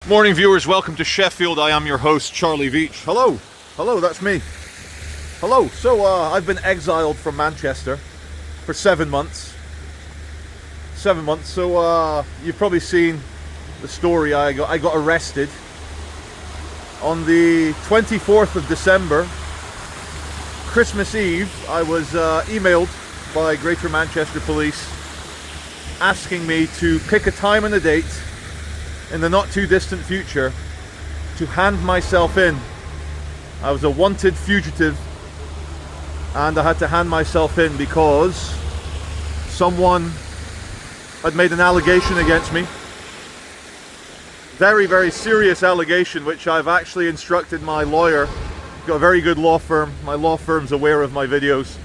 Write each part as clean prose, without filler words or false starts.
Morning viewers, welcome to Sheffield. I am your host, Charlie Veach. Hello, that's me. Hello, so I've been exiled from Manchester for 7 months. 7 months, so you've probably seen the story. I got arrested on the 24th of December, Christmas Eve. I was emailed by Greater Manchester Police asking me to pick a time and a date in the not too distant future to hand myself in. I was a wanted fugitive and I had to hand myself in because someone had made an allegation against me. Very, very serious allegation, which I've actually instructed my lawyer. I've got a very good law firm. My law firm's aware of my videos.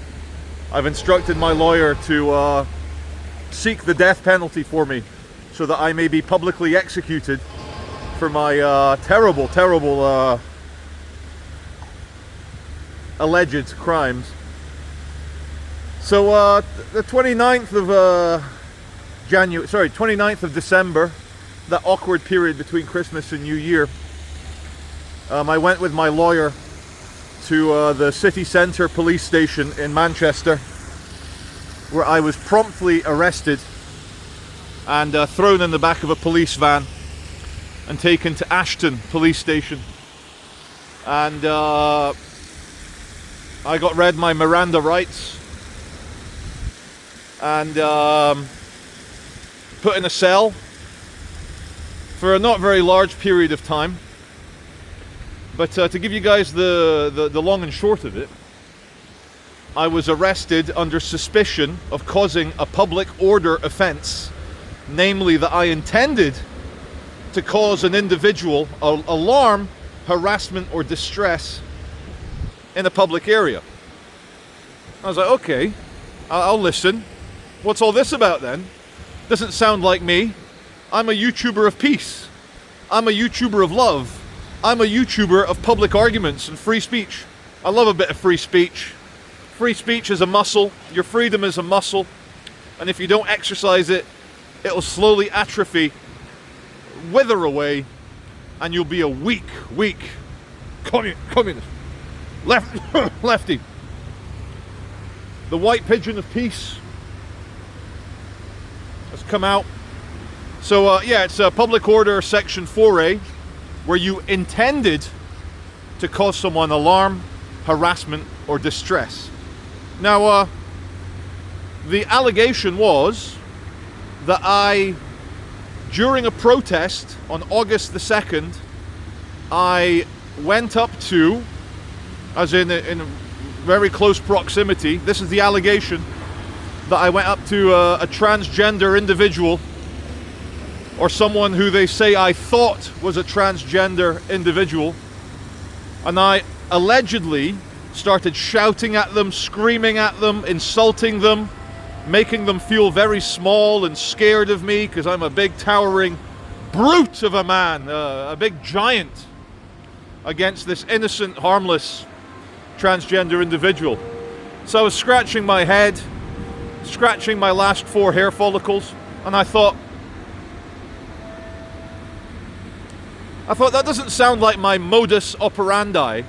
I've instructed my lawyer to seek the death penalty for me, so that I may be publicly executed for my terrible alleged crimes. So the 29th of 29th of December, that awkward period between Christmas and New Year, I went with my lawyer to the city centre police station in Manchester, where I was promptly arrested and thrown in the back of a police van and taken to Ashton police station, and I got read my Miranda rights and put in a cell for a not very large period of time. But to give you guys the long and short of it, I was arrested under suspicion of causing a public order offence. Namely, that I intended to cause an individual alarm, harassment, or distress in a public area. I was like, okay, I'll listen. What's all this about then? Doesn't sound like me. I'm a YouTuber of peace. I'm a YouTuber of love. I'm a YouTuber of public arguments and free speech. I love a bit of free speech. Free speech is a muscle. Your freedom is a muscle. And if you don't exercise it, it'll slowly atrophy, wither away, and you'll be a weak communist, lefty. The white pigeon of peace has come out. So yeah, it's Public Order Section 4A, where you intended to cause someone alarm, harassment, or distress. Now, the allegation was that I, during a protest on August the 2nd, I went up to, as in very close proximity, this is the allegation, that I went up to a transgender individual, or someone who they say I thought was a transgender individual, and I allegedly started shouting at them, screaming at them, insulting them, making them feel very small and scared of me because I'm a big towering brute of a man, a big giant against this innocent, harmless transgender individual. So I was scratching my head, scratching my last 4 hair follicles, and I thought that doesn't sound like my modus operandi.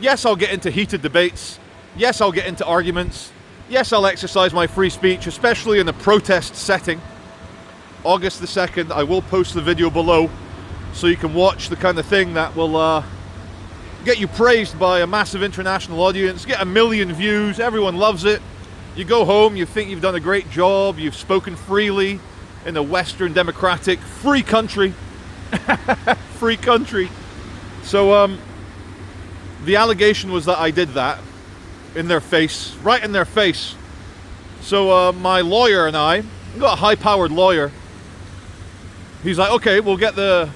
Yes, I'll get into heated debates. Yes, I'll get into arguments. Yes, I'll exercise my free speech, especially in a protest setting. August the 2nd, I will post the video below so you can watch the kind of thing that will get you praised by a massive international audience, get 1 million views, everyone loves it. You go home, you think you've done a great job, you've spoken freely in a Western democratic free country. Free country. So the allegation was that I did that in their face, right in their face. So my lawyer and I got a high-powered lawyer. He's like, okay, we'll get the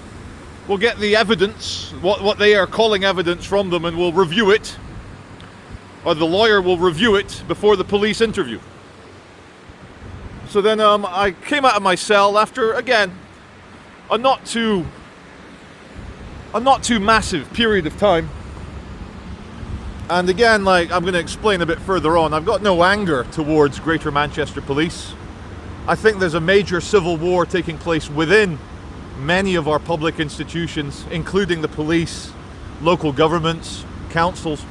evidence, what they are calling evidence from them, and we'll review it. Or the lawyer will review it before the police interview. So then I came out of my cell after, again, a not too massive period of time. And again, like I'm going to explain a bit further on, I've got no anger towards Greater Manchester Police. I think there's a major civil war taking place within many of our public institutions, including the police, local governments, councils.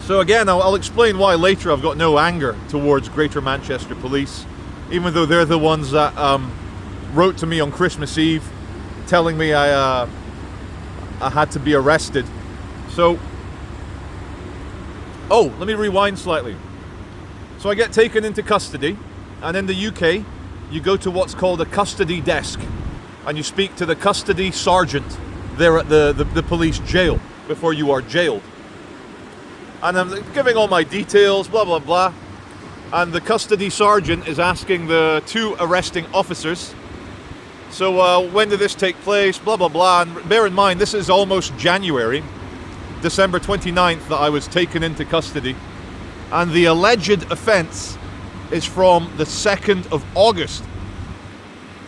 So again, I'll explain why later. I've got no anger towards Greater Manchester Police, even though they're the ones that wrote to me on Christmas Eve telling me I had to be arrested. So, let me rewind slightly. So I get taken into custody, and in the UK, you go to what's called a custody desk, and you speak to the custody sergeant there at the police jail before you are jailed. And I'm giving all my details, blah, blah, blah. And the custody sergeant is asking the two arresting officers, so when did this take place, blah, blah, blah. And bear in mind, this is almost January, December 29th, that I was taken into custody. And the alleged offence is from the 2nd of August.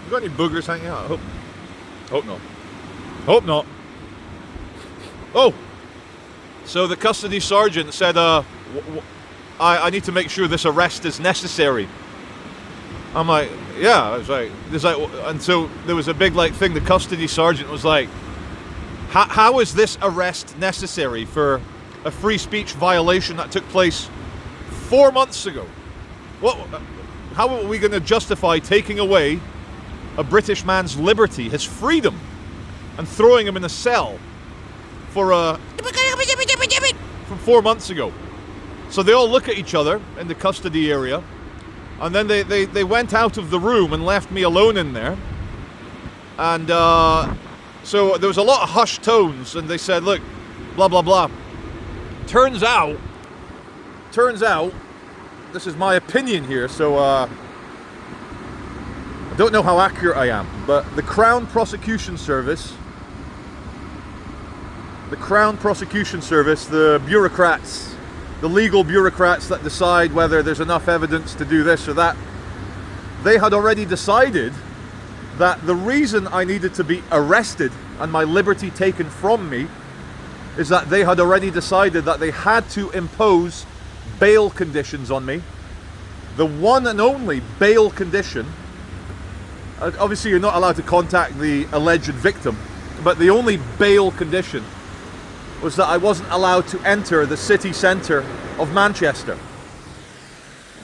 You got any boogers hanging out? Hope not. Hope not. Oh! So the custody sergeant said, I need to make sure this arrest is necessary. I'm like, yeah. I was like, and so there was a big thing. The custody sergeant was like, how is this arrest necessary for a free speech violation that took place 4 months ago? How are we going to justify taking away a British man's liberty, his freedom, and throwing him in a cell from 4 months ago? So they all look at each other in the custody area, and then they went out of the room and left me alone in there. And so there was a lot of hushed tones, and they said, look, blah, blah, blah. Turns out, this is my opinion here, so I don't know how accurate I am, but the Crown Prosecution Service, the bureaucrats, the legal bureaucrats that decide whether there's enough evidence to do this or that, they had already decided that the reason I needed to be arrested and my liberty taken from me is that they had already decided that they had to impose bail conditions on me. The one and only bail condition, obviously you're not allowed to contact the alleged victim, but the only bail condition was that I wasn't allowed to enter the city centre of Manchester.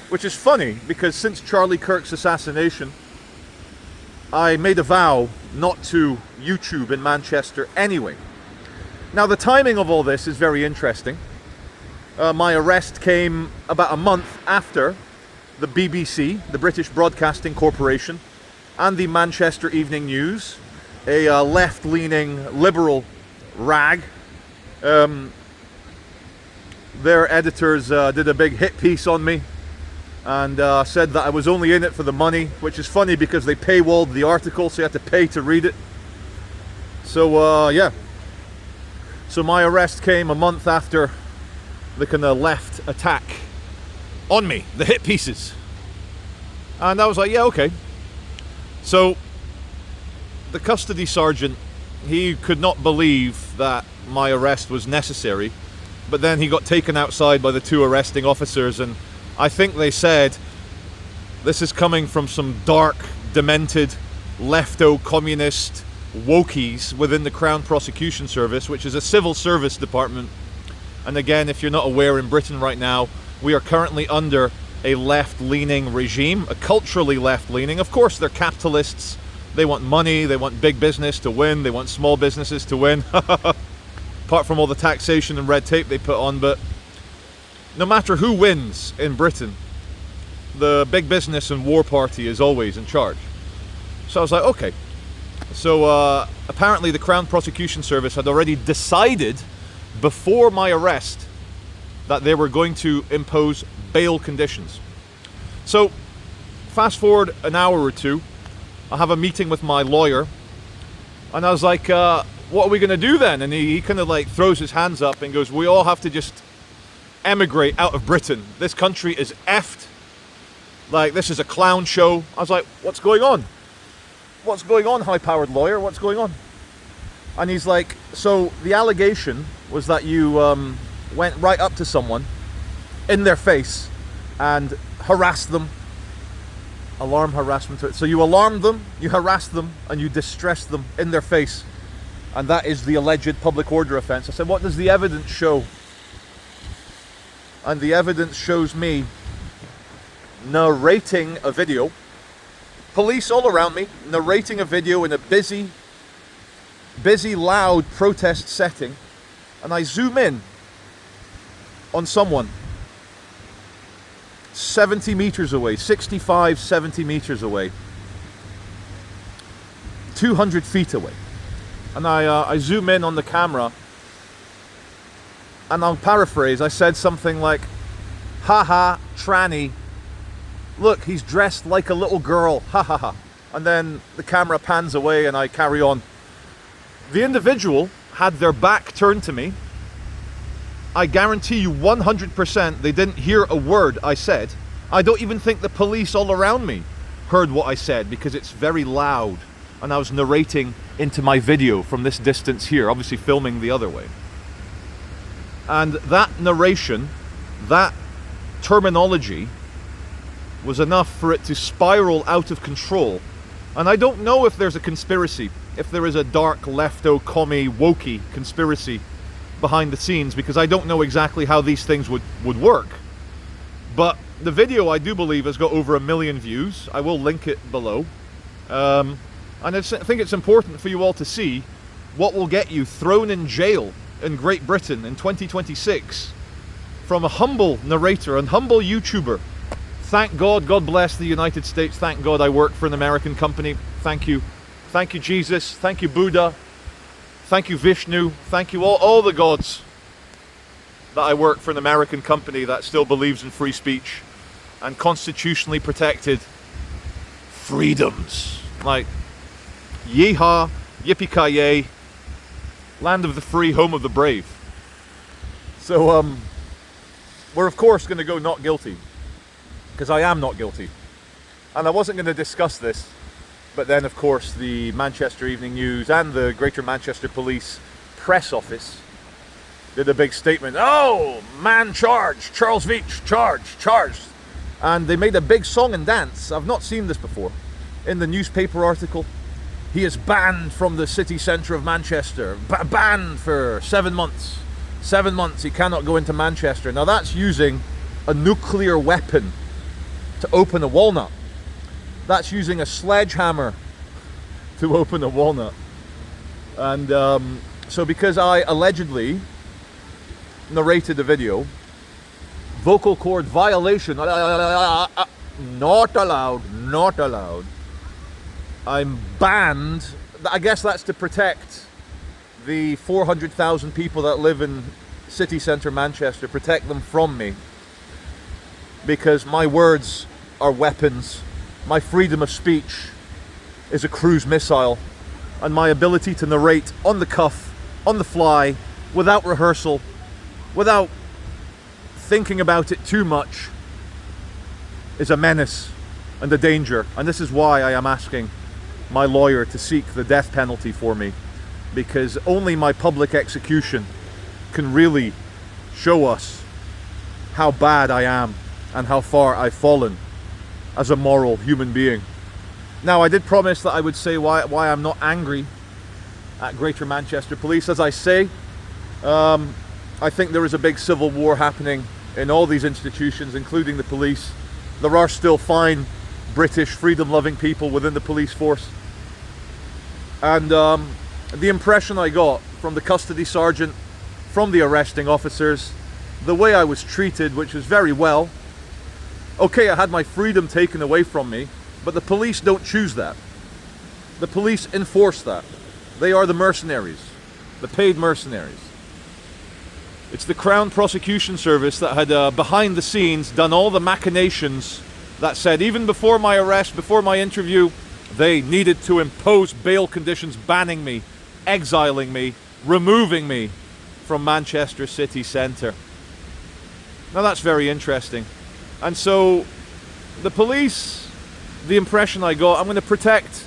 Which is funny, because since Charlie Kirk's assassination, I made a vow not to YouTube in Manchester anyway. Now the timing of all this is very interesting. My arrest came about a month after the BBC, the British Broadcasting Corporation, and the Manchester Evening News, a left-leaning liberal rag. Their editors did a big hit piece on me and said that I was only in it for the money, which is funny because they paywalled the article, so you had to pay to read it. So yeah. So my arrest came a month after the kind of left attack on me, the hit pieces. And I was like, yeah, okay. So the custody sergeant, he could not believe that my arrest was necessary, but then he got taken outside by the two arresting officers, and I think they said this is coming from some dark, demented, lefto-communist wokies within the Crown Prosecution Service, which is a civil service department. And again, if you're not aware, in Britain right now, we are currently under a left-leaning regime, a culturally left-leaning. Of course, they're capitalists. They want money, they want big business to win, they want small businesses to win. Apart from all the taxation and red tape they put on, but no matter who wins in Britain, the big business and war party is always in charge. So I was like, okay. So apparently the Crown Prosecution Service had already decided before my arrest that they were going to impose bail conditions. So fast forward an hour or two, I have a meeting with my lawyer, and I was like, what are we going to do then? And he kind of throws his hands up and goes, we all have to just emigrate out of Britain. This country is effed. This is a clown show. I was like, what's going on? What's going on, high-powered lawyer? What's going on? And he's like, so the allegation was that you went right up to someone in their face and harassed them Alarm, harassment. So you alarm them, you harass them, and you distress them in their face. And that is the alleged public order offence. I said, what does the evidence show? And the evidence shows me narrating a video. Police all around me, narrating a video in a busy, loud protest setting. And I zoom in on someone 70 meters away, 65, 70 meters away, 200 feet away. And I zoom in on the camera, and I'll paraphrase. I said something like, haha, tranny, look, he's dressed like a little girl, ha ha ha. And then the camera pans away and I carry on. The individual had their back turned to me. I guarantee you 100% they didn't hear a word I said. I don't even think the police all around me heard what I said because it's very loud. And I was narrating into my video from this distance here, obviously filming the other way. And that narration, that terminology, was enough for it to spiral out of control. And I don't know if there's a conspiracy, if there is a dark lefto commie wokey conspiracy behind the scenes, because I don't know exactly how these things would work. But the video, I do believe, has got over 1 million views. I will link it below. And I think it's important for you all to see what will get you thrown in jail in Great Britain in 2026 from a humble narrator and humble YouTuber. Thank God, God bless the United States. Thank God I work for an American company. Thank you. Thank you, Jesus. Thank you, Buddha. Thank you, Vishnu. Thank you, all the gods, that I work for an American company that still believes in free speech and constitutionally protected freedoms. Like, yeehaw, yippee-ki-yay, land of the free, home of the brave. So, we're of course going to go not guilty, because I am not guilty. And I wasn't going to discuss this, but then of course the Manchester Evening News and the Greater Manchester Police press office did a big statement. Oh, man charged, Charles Veach, charged. And they made a big song and dance. I've not seen this before. In the newspaper article, he is banned from the city centre of Manchester. Banned for 7 months. 7 months he cannot go into Manchester. Now that's using a nuclear weapon to open a walnut. That's using a sledgehammer to open a walnut. And so because I allegedly narrated the video, vocal cord violation, not allowed, I'm banned. I guess that's to protect the 400,000 people that live in city centre Manchester, protect them from me, because my words are weapons. My freedom of speech is a cruise missile, and my ability to narrate on the cuff, on the fly, without rehearsal, without thinking about it too much, is a menace and a danger. And this is why I am asking my lawyer to seek the death penalty for me, because only my public execution can really show us how bad I am and how far I've fallen as a moral human being. Now, I did promise that I would say why I'm not angry at Greater Manchester Police. As I say, I think there is a big civil war happening in all these institutions, including the police. There are still fine British freedom-loving people within the police force. And the impression I got from the custody sergeant, from the arresting officers, the way I was treated, which was very well. Okay, I had my freedom taken away from me, but the police don't choose that. The police enforce that. They are the mercenaries, the paid mercenaries. It's the Crown Prosecution Service that had, behind the scenes, done all the machinations that said, even before my arrest, before my interview, they needed to impose bail conditions banning me, exiling me, removing me from Manchester city centre. Now that's very interesting. And so the police, the impression I got, I'm going to protect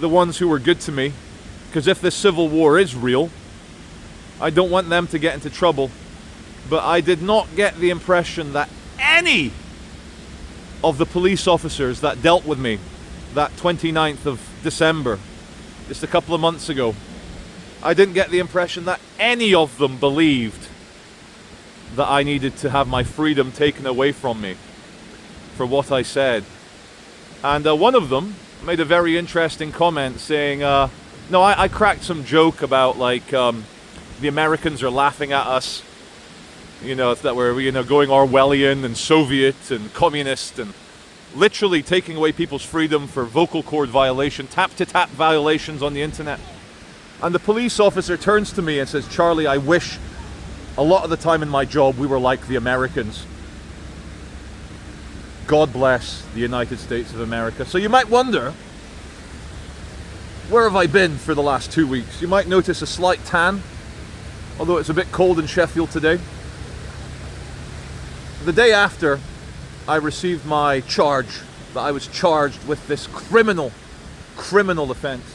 the ones who were good to me, because if this civil war is real, I don't want them to get into trouble. But I did not get the impression that any of the police officers that dealt with me that 29th of December, just a couple of months ago, I didn't get the impression that any of them believed that I needed to have my freedom taken away from me for what I said. And one of them made a very interesting comment saying, no, I cracked some joke about like the Americans are laughing at us, you know, that we're, you know, going Orwellian and Soviet and communist and literally taking away people's freedom for vocal cord violation, tap-to-tap violations on the internet. And the police officer turns to me and says, Charlie, I wish a lot of the time in my job we were like the Americans. God bless the United States of America. So you might wonder, where have I been for the last 2 weeks? You might notice a slight tan, although it's a bit cold in Sheffield today. The day after I received my charge, that I was charged with this criminal offense,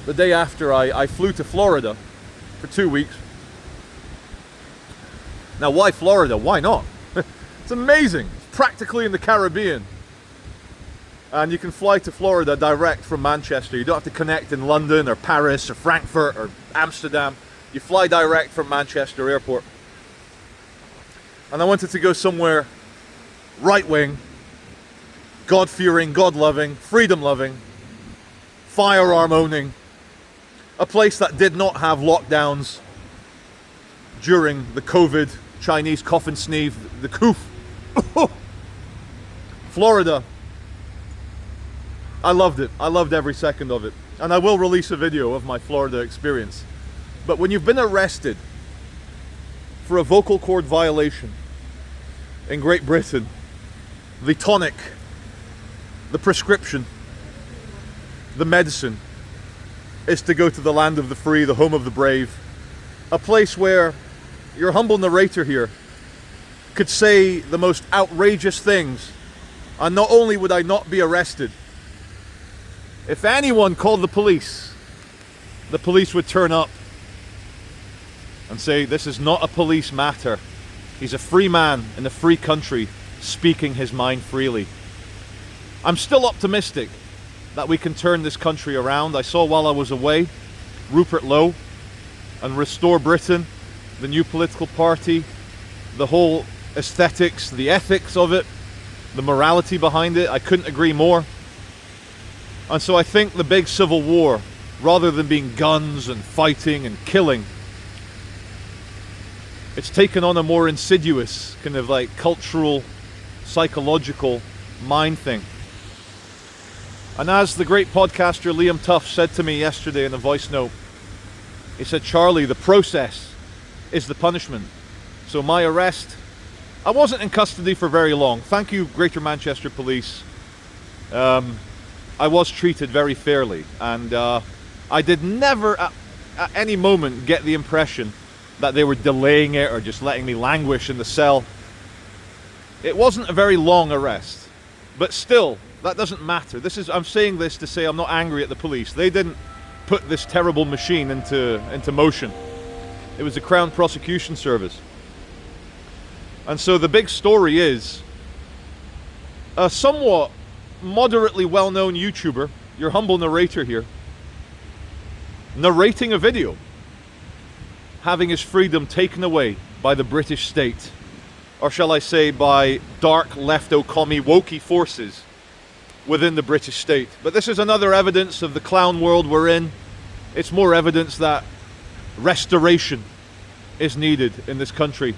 the day after I flew to Florida for 2 weeks. Now, why Florida? Why not? It's amazing. It's practically in the Caribbean. And you can fly to Florida direct from Manchester. You don't have to connect in London or Paris or Frankfurt or Amsterdam. You fly direct from Manchester Airport. And I wanted to go somewhere right-wing, God-fearing, God-loving, freedom-loving, firearm-owning, a place that did not have lockdowns during the COVID Chinese cough and sneeze, the coof. Florida. I loved it. I loved every second of it. And I will release a video of my Florida experience. But when you've been arrested for a vocal cord violation in Great Britain, the tonic, the prescription, the medicine is to go to the land of the free, the home of the brave, a place where your humble narrator here could say the most outrageous things, and not only would I not be arrested, if anyone called the police would turn up and say, this is not a police matter. He's a free man in a free country speaking his mind freely. I'm still optimistic that we can turn this country around. I saw while I was away Rupert Lowe and Restore Britain, the new political party, the whole aesthetics, the ethics of it, the morality behind it. I couldn't agree more. And so I think the big civil war, rather than being guns and fighting and killing, it's taken on a more insidious kind of like cultural, psychological mind thing. And as the great podcaster Liam Tuff said to me yesterday in a voice note, he said, Charlie, the process is the punishment. So my arrest, I wasn't in custody for very long. Thank you, Greater Manchester Police. I was treated very fairly, and I did never at any moment get the impression that they were delaying it or just letting me languish in the cell. It wasn't a very long arrest, but still, that doesn't matter. I'm saying this to say I'm not angry at the police. They didn't put this terrible machine into motion. It was the Crown Prosecution Service. And so the big story is a somewhat moderately well-known YouTuber, your humble narrator here, narrating a video, having his freedom taken away by the British state, or shall I say by dark lefto-commie wokey forces within the British state. But this is another evidence of the clown world we're in. It's more evidence that restoration is needed in this country.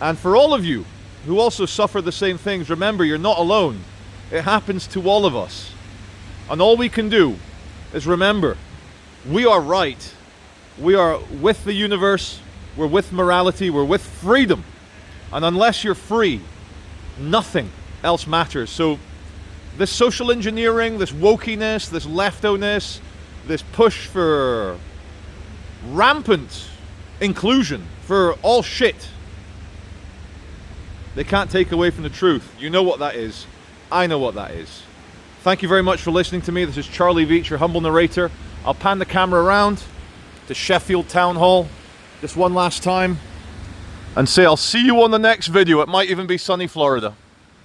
And for all of you who also suffer the same things, remember, you're not alone. It happens to all of us. And all we can do is remember, we are right. We are with the universe, we're with morality, we're with freedom. And unless you're free, nothing else matters. So this social engineering, this wokeness, this leftoness, this push for rampant inclusion, for all shit, they can't take away from the truth. You know what that is. I know what that is. Thank you very much for listening to me. This is Charlie Veach, your humble narrator. I'll pan the camera around to Sheffield Town Hall just one last time and say I'll see you on the next video. It might even be sunny Florida.